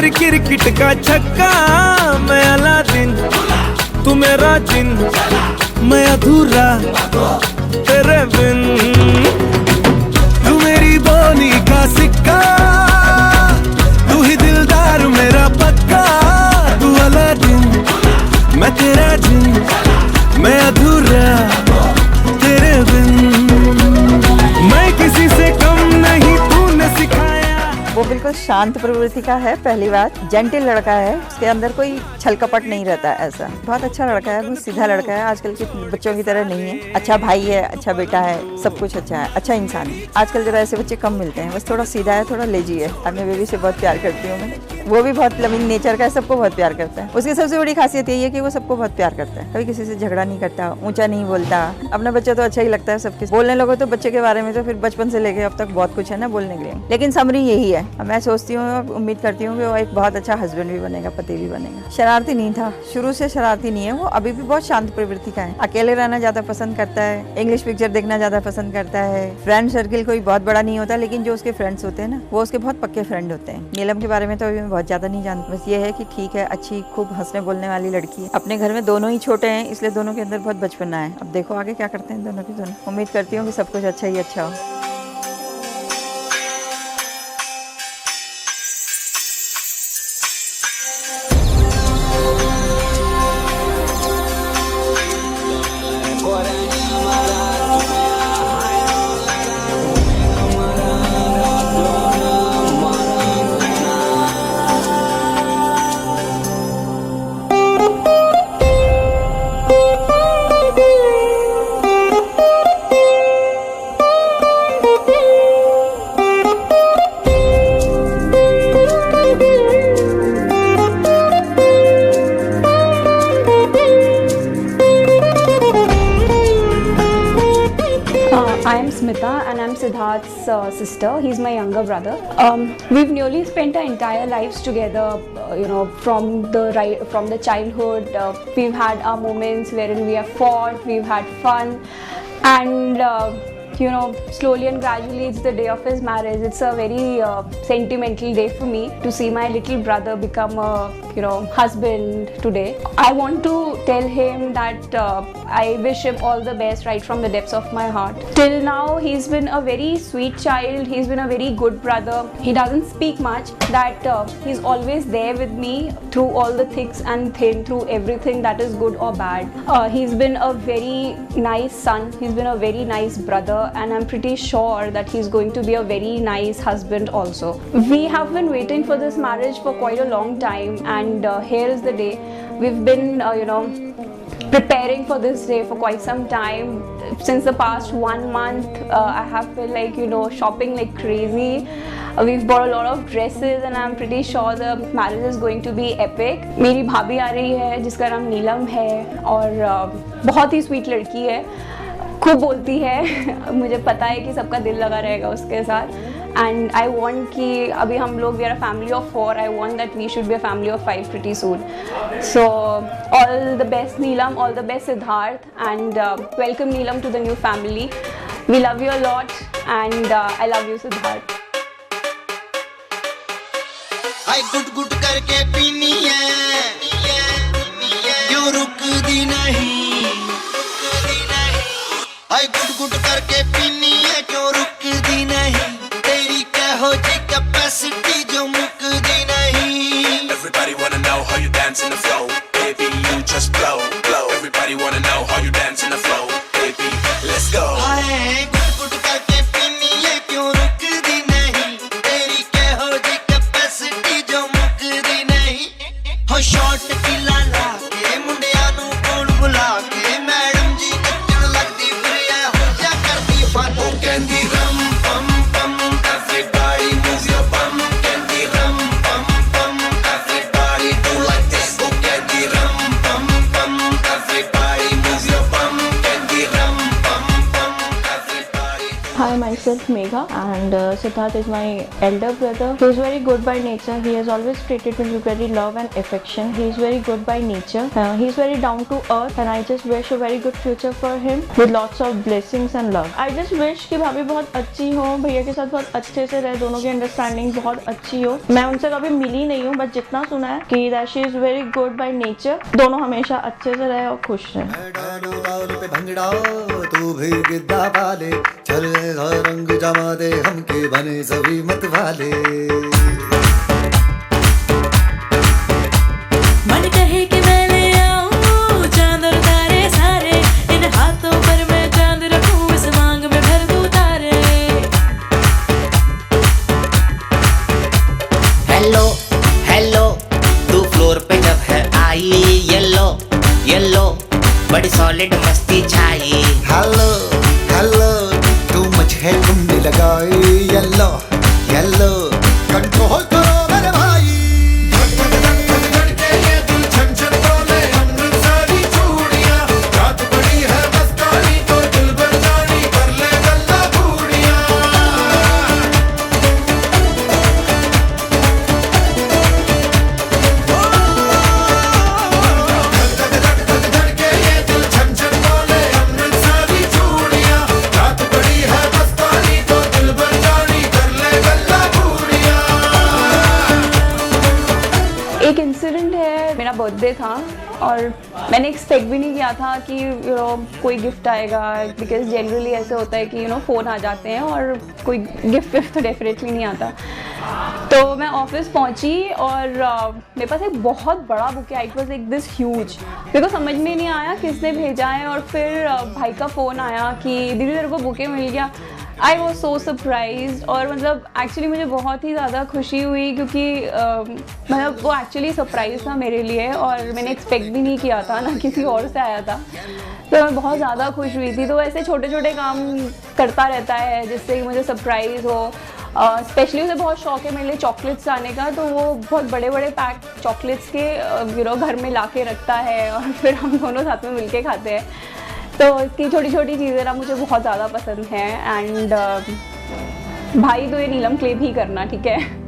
फिर क्रिकेट का छक्का, मैं अलादीन तू मेरा जिन, मैं अधूरा तेरे बिन। तू मेरी बोली का सिक्का, तू ही दिलदार मेरा पक्का। तू अलादीन मैं तेरा जिन, मैं अधूरा तेरे बिन। मैं किसी से कम नहीं, तूने सिखाया। वो बिल्कुल शांत प्रवृत्ति का है। पहली बात, जेंटल लड़का है, उसके अंदर कोई छल कपट नहीं रहता है। ऐसा बहुत अच्छा लड़का है, बहुत सीधा लड़का है, आजकल के बच्चों की तरह नहीं है। अच्छा भाई है, अच्छा बेटा है, सब कुछ अच्छा है, अच्छा इंसान है। आजकल जरा ऐसे बच्चे कम मिलते हैं, बस थोड़ा सीधा है, थोड़ा लेजी है। अपने बेबी से बहुत प्यार करती हूँ मैं, वो भी बहुत लविंग नेचर का है, सबको बहुत प्यार करता है। उसकी सबसे बड़ी खासियत यही है कि वो सबको बहुत प्यार करता है, कभी किसी से झगड़ा नहीं करता, ऊंचा नहीं बोलता। अपना बच्चा तो अच्छा ही लगता है सबके। बोलने लगो तो बच्चे के बारे में तो फिर बचपन से लेके अब तक बहुत कुछ है ना बोलने के लिए। लेकिन समरी यही है, मैं सोचती हूँ, उम्मीद करती हूँ कि वो एक बहुत अच्छा हस्बैंड भी बनेगा, पति भी बनेगा। शरारती नहीं था, शुरू से शरारती नहीं है वो, अभी भी बहुत शांत प्रवृत्ति का है। अकेले रहना ज्यादा पसंद करता है, इंग्लिश पिक्चर देखना ज्यादा पसंद करता है। फ्रेंड सर्किल कोई बहुत बड़ा नहीं होता, लेकिन जो उसके फ्रेंड्स होते हैं ना, वो उसके बहुत पक्के फ्रेंड होते हैं। नीलम के बारे में तो अभी मैं बहुत ज्यादा नहीं जानती, बस ये है कि ठीक है, अच्छी, खूब हंसने बोलने वाली लड़की है। अपने घर में दोनों ही छोटे हैं, इसलिए दोनों के अंदर बहुत बचपना है। अब देखो आगे क्या करते हैं दोनों के दोनों। उम्मीद करती हूँ कि सब कुछ अच्छा ही अच्छा हो। I'm Smita and I'm Siddharth's sister. He's my younger brother. We've nearly spent our entire lives together. From the childhood, we've had our moments wherein we have fought, we've had fun, and slowly and gradually it's the day of his marriage. It's a very sentimental day for me to see my little brother become a husband today. I want to tell him that I wish him all the best right from the depths of my heart. Till now he's been a very sweet child, he's been a very good brother. He doesn't speak much, that he's always there with me through all the thicks and thin, through everything that is good or bad. He's been a very nice son, he's been a very nice brother, and I'm pretty sure that he's going to be a very nice husband also. We have been waiting for this marriage for quite a long time, and here is the day. We've been preparing for this day for quite some time. Since the past 1 month, I have been shopping like crazy. We've bought a lot of dresses and I'm pretty sure the marriage is going to be epic. मेरी भाभी आ रही है जिसका नाम नीलम है, और बहुत ही sweet लड़की है, खूब बोलती है। मुझे पता है कि सबका दिल लगा रहेगा उसके साथ। And I want कि अभी हम लोग, we are a family of 4. I want that we should be a family of 5 pretty soon. So all the best Neelam, all the best Siddharth, and welcome Neelam to the new family. We love you a lot, and I love you Siddharth. हाय गुट गुट करके पीनी है, क्यों रुकदी नहीं, हाय गुट गुट करके पीनी है, क्यों रुकदी नहीं, तेरी कहो जी कैपेसिटी जो मुकदी नहीं। Everybody wanna know how you dance in the flow, baby you just blow, blow. Everybody wanna know how you dance in the flow, baby let's go. हाय गुट गुट करके पीनी है, क्यों रुकदी नहीं, तेरी कहो जी कैपेसिटी जो मुकदी नहीं। हो शॉट की लाला के मुंडिया नू कोल बुला के, मैडम जी नच्चण लगदी फिर ऐ हो जा करदी फन। Oh कहंदी रम पम पम, everybody move your bum. myself Megha, and Siddharth is my elder brother. He is very good by nature. He has always treated me with very love and affection. He is very good by nature. He is very down to earth, and I just wish a very good future for him with lots of blessings and love. I just wish कि भाभी बहुत अच्छी हो, भैया के साथ बहुत अच्छे से रहे, दोनों की अंडरस्टैंडिंग बहुत अच्छी हो. मैं उनसे कभी मिली नहीं हूँ, बट जितना सुना है कि that she is very good by nature. दोनों हमेशा अच्छे से रहे और खुश रहे. डालो बाल पे भंगड़ा तू भी गिद्दा पाले, चल रंग जमा दे हमके बने सभी मत वाले. मन कहे कि मैं ले आऊं चांद और तारे सारे, इन हाथों पर मैं चांद रखूं, इस मांग में भर दूं तारे. हेलो हेलो तू फ्लोर पे जब है आई, येलो येलो बड़ी सॉलिड मस्ती छाई. हेलो हेलो तू मुझे घूमने लगाई, येलो येलो कंट्रोल करो मेरे भाई. एक इंसिडेंट है, मेरा बर्थडे था और मैंने एक्सपेक्ट भी नहीं किया था कि कोई गिफ्ट आएगा, बिकॉज जनरली ऐसे होता है कि फ़ोन आ जाते हैं और कोई गिफ्ट तो डेफिनेटली नहीं आता. तो मैं ऑफिस पहुंची और मेरे पास एक बहुत बड़ा bouquet I, it was like this huge. मेरे को समझ में नहीं आया किसने भेजा है, और फिर भाई का फ़ोन आया कि दीदी तेरे को बुके मिल गया. आई वॉज सो सरप्राइज, और मतलब एक्चुअली मुझे बहुत ही ज़्यादा खुशी हुई क्योंकि मतलब वो एक्चुअली सरप्राइज़ था मेरे लिए और मैंने एक्सपेक्ट भी नहीं किया था, ना किसी और से आया था. तो मैं बहुत ज़्यादा खुश हुई थी. तो ऐसे छोटे छोटे काम करता रहता है जिससे कि मुझे सरप्राइज़ हो. स्पेशली उसे बहुत शौक है मेरे लिए चॉकलेट्स लाने का, तो वो बहुत बड़े बड़े पैक चॉकलेट्स के घर में ला के रखता है और फिर हम दोनों साथ में मिल के खाते हैं. तो इसकी छोटी छोटी चीज़ें ना मुझे बहुत ज़्यादा पसंद हैं. एंड भाई तो ये नीलम क्लेम ही करना, ठीक है.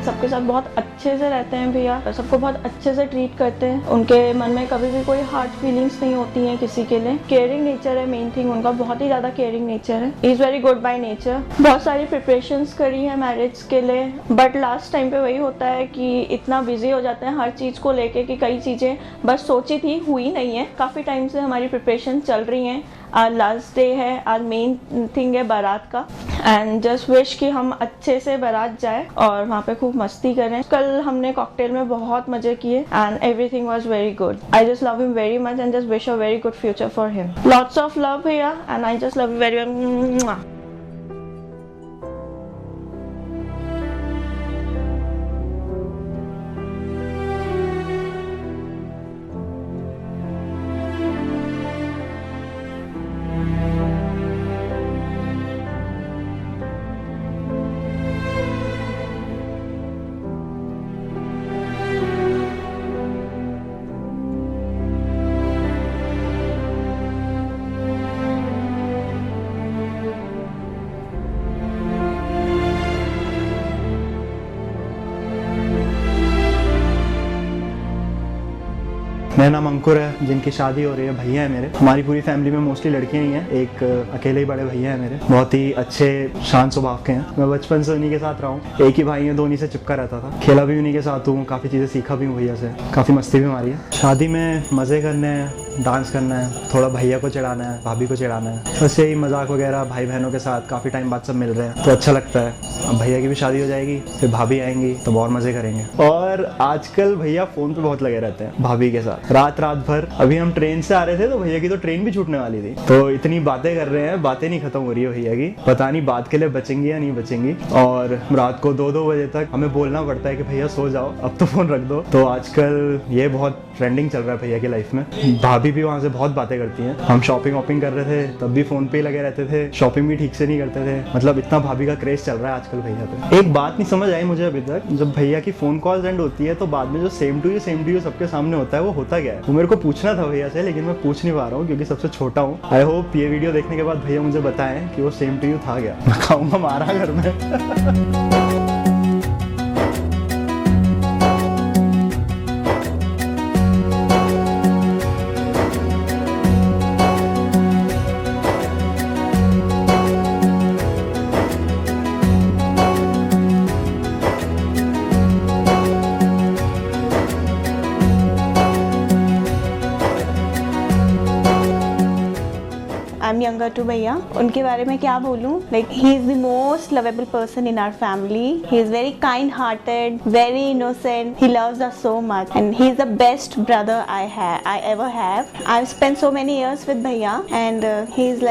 सबके साथ बहुत अच्छे से रहते हैं भैया, सबको बहुत अच्छे से ट्रीट करते हैं. उनके मन में कभी भी कोई हार्ड फीलिंग्स नहीं होती हैं किसी के लिए. केयरिंग नेचर है मेन थिंग उनका, बहुत ही ज़्यादा केयरिंग नेचर है. He is very good by nature. बहुत सारी प्रिपरेशंस करी है मैरिज के लिए, बट लास्ट टाइम पे वही होता है कि इतना बिजी हो जाते हैं हर चीज़ को लेके कि कई चीज़ें बस सोची थी हुई नहीं है. काफ़ी टाइम से हमारी प्रिपरेशन चल रही हैं. आज लास्ट डे है, आज मेन थिंग है बारात का. एंड जस्ट विश कि हम अच्छे से बारात जाए और वहाँ पे खूब मस्ती करें. कल हमने कॉकटेल में बहुत मजे किए and everything was very good. I just love him very much and just wish a very good future for him. Lots of love भैया and I just love you very much. मेरा नाम अंकुर है, जिनकी शादी हो रही है, भैया है मेरे। हमारी पूरी फैमिली में मोस्टली लड़कियां ही हैं, एक अकेले ही बड़े भैया हैं मेरे, बहुत ही अच्छे शांत स्वभाव के हैं। मैं बचपन से उन्हीं के साथ रहा हूँ, एक ही भाई है, दोनों से चिपका रहता था, खेला भी उन्हीं के साथ हूँ, काफ़ी चीज़ें सीखा भी हूँ भैया से, काफ़ी मस्ती भी मारी है। शादी में मज़े करने हैं, डांस करना है, थोड़ा भैया को चिढ़ाना है, भाभी को चिढ़ाना है, बस यही मजाक वगैरह। भाई बहनों के साथ काफ़ी टाइम बाद सब मिल रहे हैं तो अच्छा लगता है। अब भैया की भी शादी हो जाएगी, फिर भाभी आएंगी तो और मज़े करेंगे। और आजकल भैया फ़ोन पे बहुत लगे रहते हैं भाभी के साथ, रात भर। अभी हम ट्रेन से आ रहे थे तो भैया की तो ट्रेन भी छूटने वाली थी, तो इतनी बातें कर रहे हैं, बातें नहीं खत्म हो रही है भैया की, पता नहीं बात के लिए बचेंगी या नहीं बचेंगी। और रात को 2-2 बजे तक हमें बोलना पड़ता है कि भैया सो जाओ, अब तो फ़ोन रख दो। तो आजकल ये बहुत ट्रेंडिंग चल रहा है भैया की लाइफ में। भाभी भी वहाँ से बहुत बातें करती हैं। हम शॉपिंग वॉपिंग कर रहे थे तब भी फ़ोन पे ही लगे रहते थे, शॉपिंग भी ठीक से नहीं करते थे, मतलब इतना भाभी का क्रेज चल रहा है आजकल भैया पे। एक बात नहीं समझ आई मुझे अभी तक, जब भैया की फ़ोन कॉल एंड होती है तो बाद में जो सेम टू यू सबके सामने होता है, वो होता क्या है? वो मेरे को पूछना था भैया से, लेकिन मैं पूछ नहीं पा रहा हूँ क्योंकि सबसे छोटा हूँ। आई होप ये वीडियो देखने के बाद भैया मुझे बताएं कि वो सेम टू यू था क्या। मैं खाऊंगा मारा घर में। I'm younger to भैया, उनके बारे में क्या बोलूँ? Like he is the most lovable person in our family. He is very kind-hearted, very innocent. He loves us so much, and he is the best brother I ever have. I've spent so many years with भैया, and he is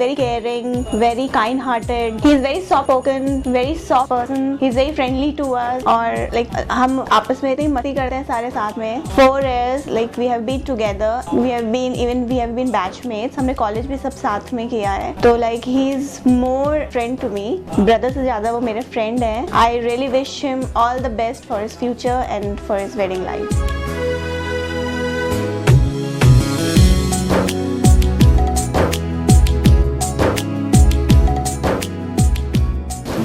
very caring, very kind-hearted. He is very soft-spoken, very soft person. He is very friendly to us. और like हम आपस में इतनी मस्ती करते हैं सारे साथ में. 4 years like we have been together. We have been batchmates. हमने कॉलेज भी सब साथ में किया है, तो like he is more friend to me, brother से ज्यादा वो मेरे फ्रेंड हैं। I really wish him all the best for his future and for his wedding life.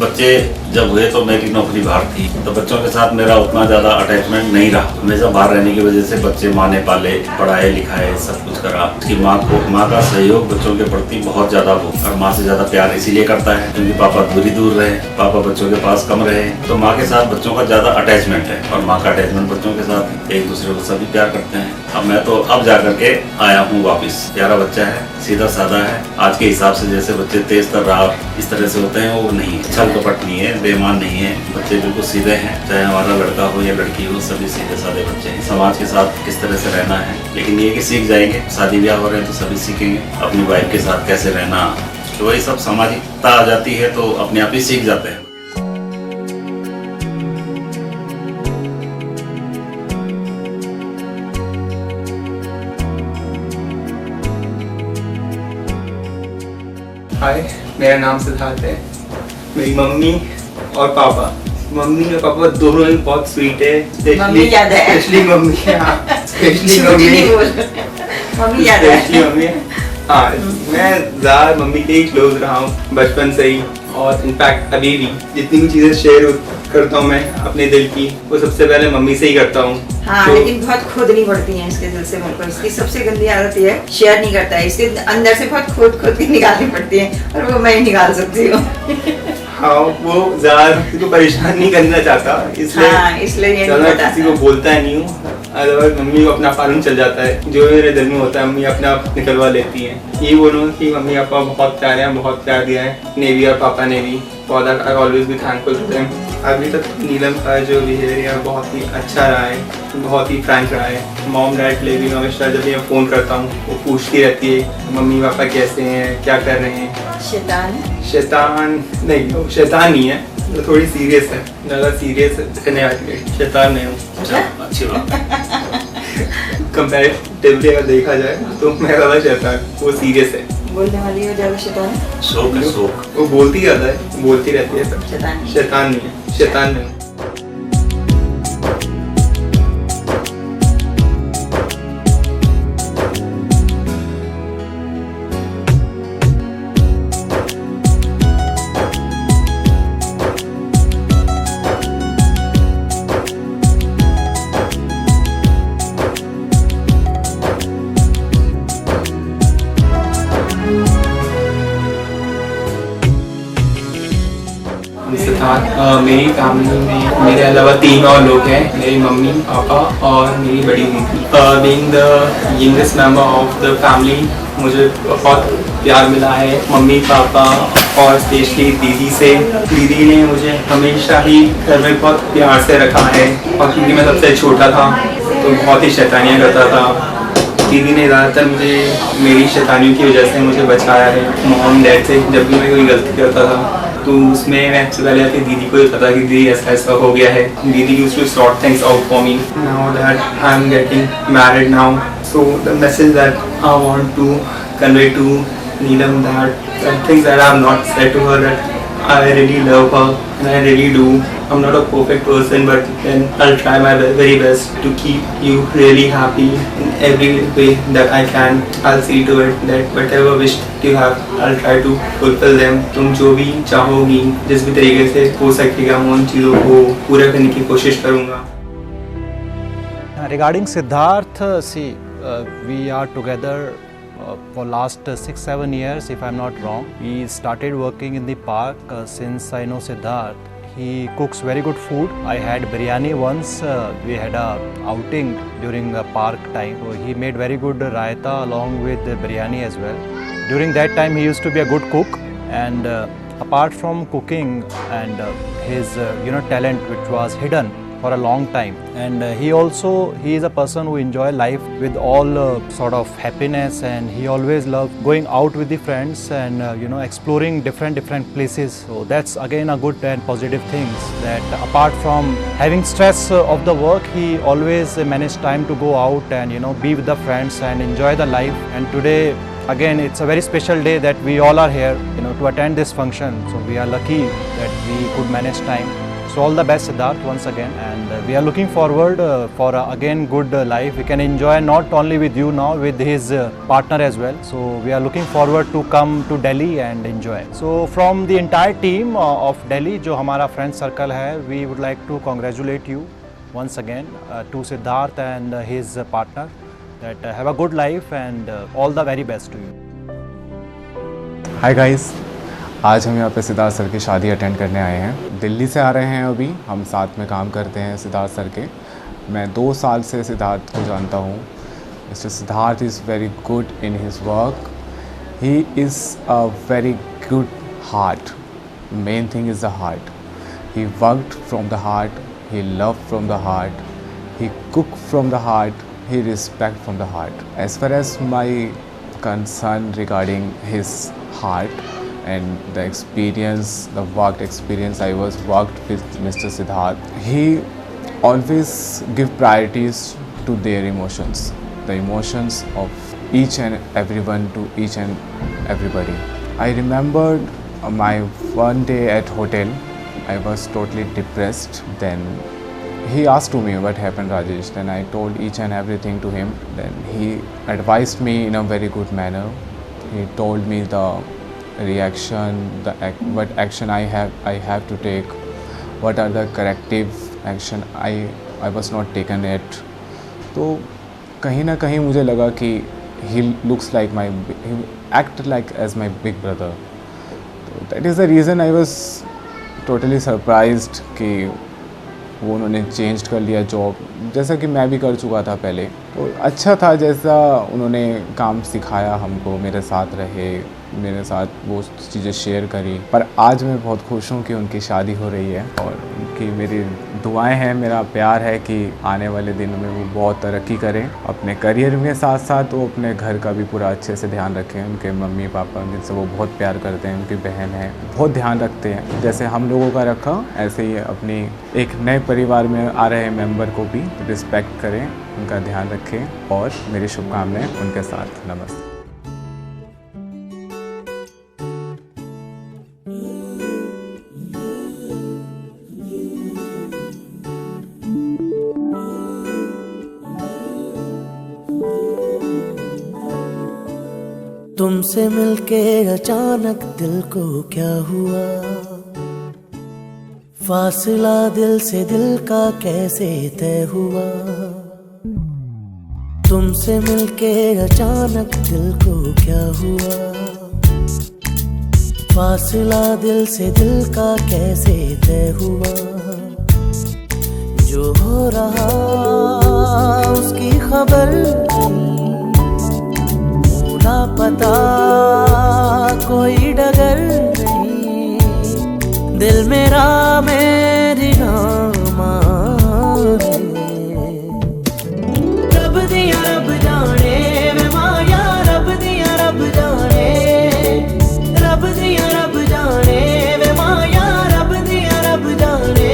बच्चे जब हुए तो मेरी नौकरी बाहर थी, तो बच्चों के साथ मेरा उतना ज़्यादा अटैचमेंट नहीं रहा। हमेशा बाहर रहने की वजह से बच्चे माँ ने पाले, पढ़ाए लिखाए, सब कुछ करा। उसकी माँ का सहयोग बच्चों के प्रति बहुत ज़्यादा हो, और माँ से ज़्यादा प्यार इसीलिए करता है क्योंकि पापा दूर रहे, पापा बच्चों के पास कम रहे, तो माँ के साथ बच्चों का ज़्यादा अटैचमेंट है, और माँ का अटैचमेंट बच्चों के साथ, एक दूसरे को सभी प्यार करते हैं। अब मैं तो अब जा करके आया हूँ वापस। प्यारा बच्चा है, सीधा साधा है, आज के हिसाब से जैसे बच्चे तेज तर्रार इस तरह से होते हैं वो नहीं है, छल कपट नहीं है, बेईमान नहीं है, बच्चे बिल्कुल सीधे हैं। चाहे हमारा लड़का हो या लड़की हो, सभी सीधे साधे बच्चे हैं। समाज के साथ किस तरह से रहना है, लेकिन ये कि सीख जाएंगे, शादी ब्याह हो रहे हैं तो सभी सीखेंगे अपनी वाइफ के साथ कैसे रहना, तो वही सब सामाजिकता आ जाती है तो अपने आप ही सीख जाते हैं। हाय, मेरा नाम सिद्धार्थ है। मेरी मम्मी और पापा दोनों ही बहुत स्वीट है। मम्मी याद है? स्पेशली मम्मी, स्पेशली मम्मी याद है? मम्मी, हाँ, मैं ज़्यादा मम्मी के ही क्लोज रहा हूँ बचपन से ही, और इनफैक्ट अभी भी जितनी भी चीज़ें शेयर करता हूँ मैं अपने दिल की, वो सबसे पहले मम्मी से ही करता हूँ। हाँ, तो लेकिन बहुत खोदनी पड़ती है इसके दिल से मेरे को। इसकी सबसे गंदी आदत ये है, शेयर नहीं करता है, इसके अंदर से बहुत खोद के निकालनी पड़ती है, और वो मैं ही निकाल सकती हूँ। हाँ, वो ज़्यादा किसी को परेशान नहीं करना चाहता, इसलिए ज़्यादा किसी को बोलता नहीं हूँ। अदरवाइज मम्मी को अपना फालून चल जाता है, जो मेरे दिल में होता है मम्मी अपना आप निकलवा लेती हैं। ये बोलूँ कि मम्मी पापा बहुत प्यारे हैं, बहुत प्यार दिया है, नेवी और पापा ने भी, for that I always be thankful to them. अभी तक नीलम का जो बिहेवियर बहुत ही अच्छा रहा है, बहुत ही फ्रैंक रहा है। मॉम डैड के लिए भी हमेशा जब मैं फ़ोन करता हूँ वो पूछती रहती है मम्मी पापा कैसे हैं, क्या कर रहे हैं। शैतान नहीं, वो शैतान नहीं है, वो थोड़ी सीरियस है, ज़्यादा सीरियस करने वाली है, शैतान नहीं हूँ। अच्छी बात। कंपैरेटिवली अगर देखा जाए तो मैं ज़्यादा शैतान, वो सीरियस है। बोलने वाली हो ज़्यादा शैतान? शौक है, शौक। वो बोलती ज़्यादा है, बोलती रहती है सब। शैतान नहीं है, शैतान नहीं। सिद्धार्थ। मेरी फैमिली में मेरे अलावा 3 और लोग हैं, मेरी मम्मी, पापा और मेरी बड़ी दीदी। Being the youngest member of the family, मुझे बहुत प्यार मिला है मम्मी पापा और स्पेशली दीदी से। दीदी ने मुझे हमेशा ही घर में बहुत प्यार से रखा है, और क्योंकि मैं सबसे छोटा था तो बहुत ही शैतानियाँ करता था। दीदी ने ज़्यादातर मुझे मेरी शैतानियों की वजह से मुझे बचाया है मॉम डैड से। जब भी मैं कोई गलती करता था तो उसमें मैं सबसे पहले अपनी दीदी को ही पता कि दीदी ऐसा ऐसा हो गया है। दीदी used to sort things out for me. Now that I am getting married now, so the message that I want to convey to Neelam that things that I have not said to her, that I really love her and I really do. I'm not a perfect person, but then I'll try my very best to keep you really happy in every way that I can. I'll see to it that whatever wish you have, I'll try to fulfill them. तुम जो भी चाहोगी, जिस भी तरीके से हो सकेगा, मैं उन चीज़ों को पूरा करने की कोशिश करूँगा। Regarding Siddharth, we are together for last 6-7 years, if I'm not wrong. We started working in the park since I know Siddharth. He cooks very good food. I had biryani once. We had a outing during park time. So he made very good raita along with the biryani as well. During that time, he used to be a good cook. And apart from cooking and his talent, which was hidden for a long time, and he is a person who enjoy life with all sort of happiness, and he always loved going out with the friends and exploring different places. So that's again a good and positive things, that apart from having stress of the work, he always managed time to go out and be with the friends and enjoy the life. And today again it's a very special day that we all are here to attend this function, so we are lucky that we could manage time. So all the best, Siddharth, once again, and we are looking forward for again good life. We can enjoy not only with you now, with his partner as well. So we are looking forward to come to Delhi and enjoy. So from the entire team of Delhi, जो हमारा friend circle है, we would like to congratulate you once again to Siddharth and his partner, that have a good life and all the very best to you. Hi guys. आज हम यहाँ पे Siddharth sir की शादी attend करने आए हैं। दिल्ली से आ रहे हैं अभी, हम साथ में काम करते हैं सिद्धार्थ सर के। मैं 2 साल से सिद्धार्थ को जानता हूँ। Mister Siddharth is very good in his work. He is a very good heart. Main thing is the heart. He worked from the heart, he love from the heart, he cook from the heart, he respect from the heart. As far as my concern regarding his heart and the experience, the work experience, I was worked with Mr. Siddharth. He always give priorities to their emotions, the emotions of each and everyone, to each and everybody. I remembered my one day at hotel, I was totally depressed. Then he asked to me what happened, Rajesh. Then I told each and everything to him. Then he advised me in a very good manner. He told me the reaction, what action I have to take, what are the corrective action I was not taken yet. तो कहीं ना कहीं मुझे लगा कि he looks like he act like as my big brother. So that is the reason I was totally surprised कि वो उन्होंने चेंज कर लिया जॉब, जैसा कि मैं भी कर चुका था पहले। तो अच्छा था जैसा उन्होंने काम सिखाया हमको, मेरे साथ रहे, मेरे साथ वो चीज़ें शेयर करी। पर आज मैं बहुत खुश हूँ कि उनकी शादी हो रही है, और उनकी मेरी दुआएं हैं, मेरा प्यार है कि आने वाले दिनों में वो बहुत तरक्की करें अपने करियर में, साथ साथ वो अपने घर का भी पूरा अच्छे से ध्यान रखें। उनके मम्मी पापा जिनसे वो बहुत प्यार करते हैं, उनकी बहन है, बहुत ध्यान रखते हैं, जैसे हम लोगों का रखा ऐसे ही अपनी एक नए परिवार में आ रहे मेंबर को भी रिस्पेक्ट करें, उनका ध्यान रखें, और मेरी शुभकामनाएं उनके साथ। नमस्ते। तुमसे मिलके अचानक दिल को क्या हुआ, फासला दिल से दिल का कैसे तय हुआ। तुमसे मिलके अचानक दिल को क्या हुआ, फासला दिल से दिल का कैसे तय हुआ, जो हो रहा उसकी खबर नहीं, लापता कोई डगर नहीं, दिल मेरा मेरी ना माने। रब दिया रब जाने वे माया, रब दिया रब जाने, रब दिया रब जाने वे माया, रब दिया रब जाने।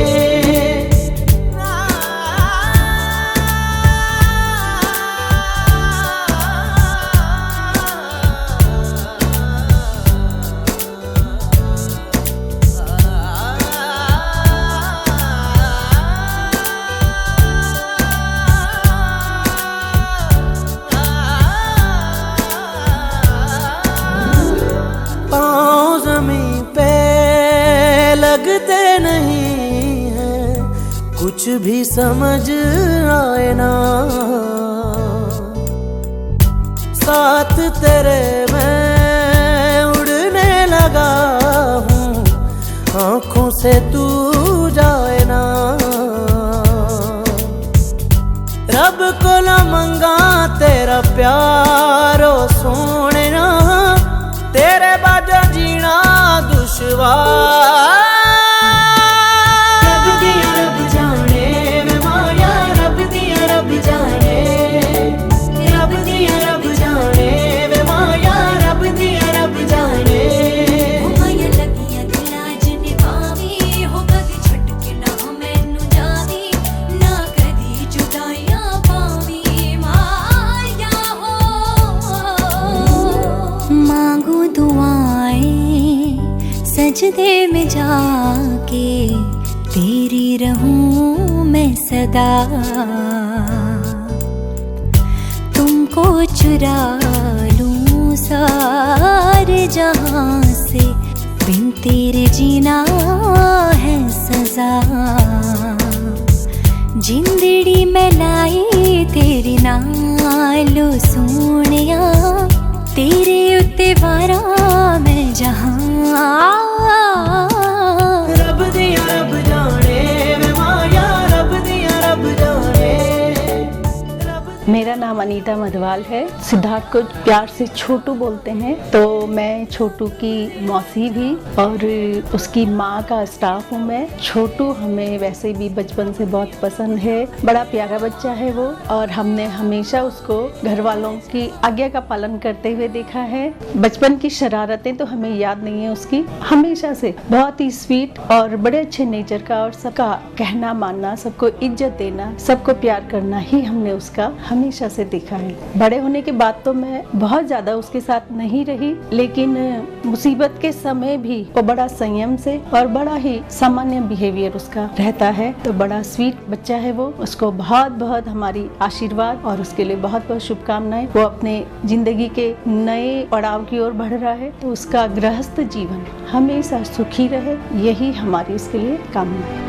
पाँव ज़मीं पे लगते नहीं हैं, कुछ भी समझ आए ना, साथ तेरे मैं उड़ने लगा हूँ, आँखों से तू जाए ना। रब को न मंगा तेरा प्यारो सोने ना, तेरे बाद जीना दुश्वार। रब दिया रब जाने वे माया, रब दिया रब जाने, रब दिया रब जाने वे माया, रब दिया रब जाने। माया लगियां दिलां च निभावी, हो कदी छड्ड के ना मैनू जावी, ना कदी जुदाइयां पावी माया हो। मांगू दुआएं सजदे में जाके, तेरी रहूं मैं सदा, तुमको चुरा लूं सारे जहां से, बिन तेरे जीना है सजा। जिंदड़ी में लाई तेरी नालो सोनिया, तेरे उत्ते वारा मैं जहां। रब दिया रब जाने वे माया, रब दिया रब जाने। मेरा नाम अनीता मधवाल है। सिद्धार्थ को प्यार से छोटू बोलते हैं, तो मैं छोटू की मौसी भी और उसकी माँ का स्टाफ हूँ मैं। छोटू हमें वैसे भी बचपन से बहुत पसंद है, बड़ा प्यारा बच्चा है वो, और हमने हमेशा उसको घर वालों की आज्ञा का पालन करते हुए देखा है। बचपन की शरारतें तो हमें याद नहीं है उसकी, हमेशा से बहुत ही स्वीट और बड़े अच्छे नेचर का, और सबका कहना मानना, सबको इज्जत देना, सबको प्यार करना ही हमने उसका हमेशा से देखा है। बड़े होने के बाद तो मैं बहुत ज़्यादा उसके साथ नहीं रही, लेकिन मुसीबत के समय भी वो बड़ा संयम से और बड़ा ही सामान्य बिहेवियर उसका रहता है। तो बड़ा स्वीट बच्चा है वो, उसको बहुत बहुत हमारी आशीर्वाद और उसके लिए बहुत बहुत शुभकामनाएं। वो अपने जिंदगी के नए पड़ाव की ओर बढ़ रहा है, तो उसका गृहस्थ जीवन हमेशा सुखी रहे, यही हमारी उसके लिए कामना है।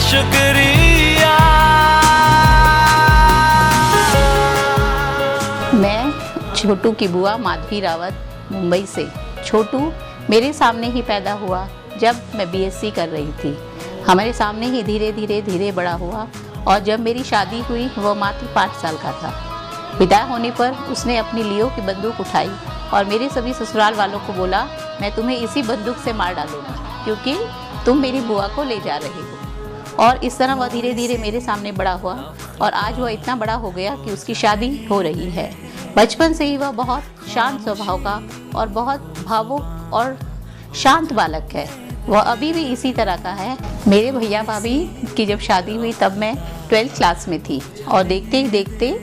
शुक्रिया। मैं छोटू की बुआ माधवी रावत मुंबई से। छोटू मेरे सामने ही पैदा हुआ जब मैं बीएससी कर रही थी। हमारे सामने ही धीरे धीरे बड़ा हुआ और जब मेरी शादी हुई वो मात्र 5 साल का था। विदाई होने पर उसने अपनी लियो की बंदूक उठाई और मेरे सभी ससुराल वालों को बोला मैं तुम्हें इसी बंदूक से मार डालूंगा क्योंकि तुम मेरी बुआ को ले जा रहे हो। और इस तरह वह धीरे धीरे मेरे सामने बड़ा हुआ और आज वह इतना बड़ा हो गया कि उसकी शादी हो रही है। बचपन से ही वह बहुत शांत स्वभाव का और बहुत भावुक और शांत बालक है। वह अभी भी इसी तरह का है। मेरे भैया भाभी की जब शादी हुई तब मैं 12th क्लास में थी और देखते ही देखते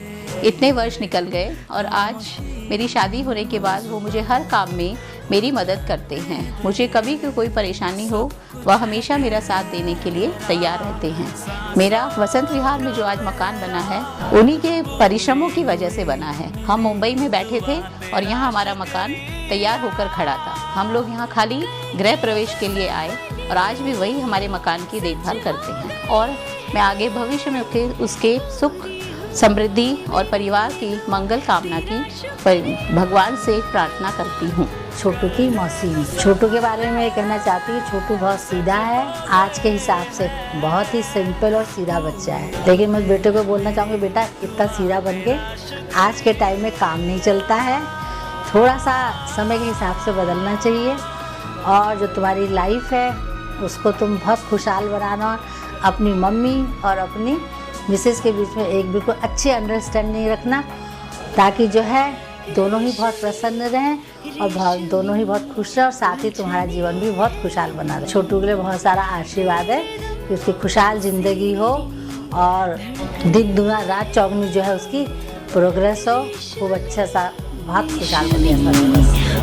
इतने वर्ष निकल गए और आज मेरी शादी होने के बाद वो मुझे हर काम में मेरी मदद करते हैं। मुझे कभी कोई परेशानी हो वह हमेशा मेरा साथ देने के लिए तैयार रहते हैं। मेरा वसंत विहार में जो आज मकान बना है उन्हीं के परिश्रमों की वजह से बना है। हम मुंबई में बैठे थे और यहाँ हमारा मकान तैयार होकर खड़ा था। हम लोग यहाँ खाली गृह प्रवेश के लिए आए और आज भी वही हमारे मकान की देखभाल करते हैं और मैं आगे भविष्य में उसके सुख समृद्धि और परिवार की मंगल कामना की भगवान से प्रार्थना करती हूँ। छोटू की मौसी। छोटू के बारे में कहना चाहती हूँ, छोटू बहुत सीधा है। आज के हिसाब से बहुत ही सिंपल और सीधा बच्चा है। लेकिन मैं बेटे को बोलना चाहूँगी बेटा इतना सीधा बन के आज के टाइम में काम नहीं चलता है। थोड़ा सा समय के हिसाब से बदलना चाहिए और जो तुम्हारी लाइफ है उसको तुम बहुत खुशहाल बनाना। अपनी मम्मी और अपनी मिसेस के बीच में एक बिल्कुल अच्छी अंडरस्टैंडिंग रखना ताकि जो है दोनों ही बहुत प्रसन्न रहें और दोनों ही बहुत खुश रहें और साथ ही तुम्हारा जीवन भी बहुत खुशहाल बना रहे। छोटू के लिए बहुत सारा आशीर्वाद है कि उसकी खुशहाल ज़िंदगी हो और दिन दुना रात चौगनी जो है उसकी प्रोग्रेस हो। खूब अच्छा सा बहुत खुशहाल बने।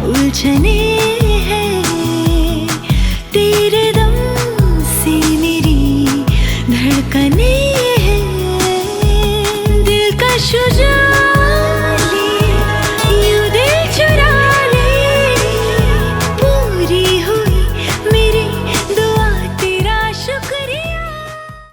उलझने हैं तेरे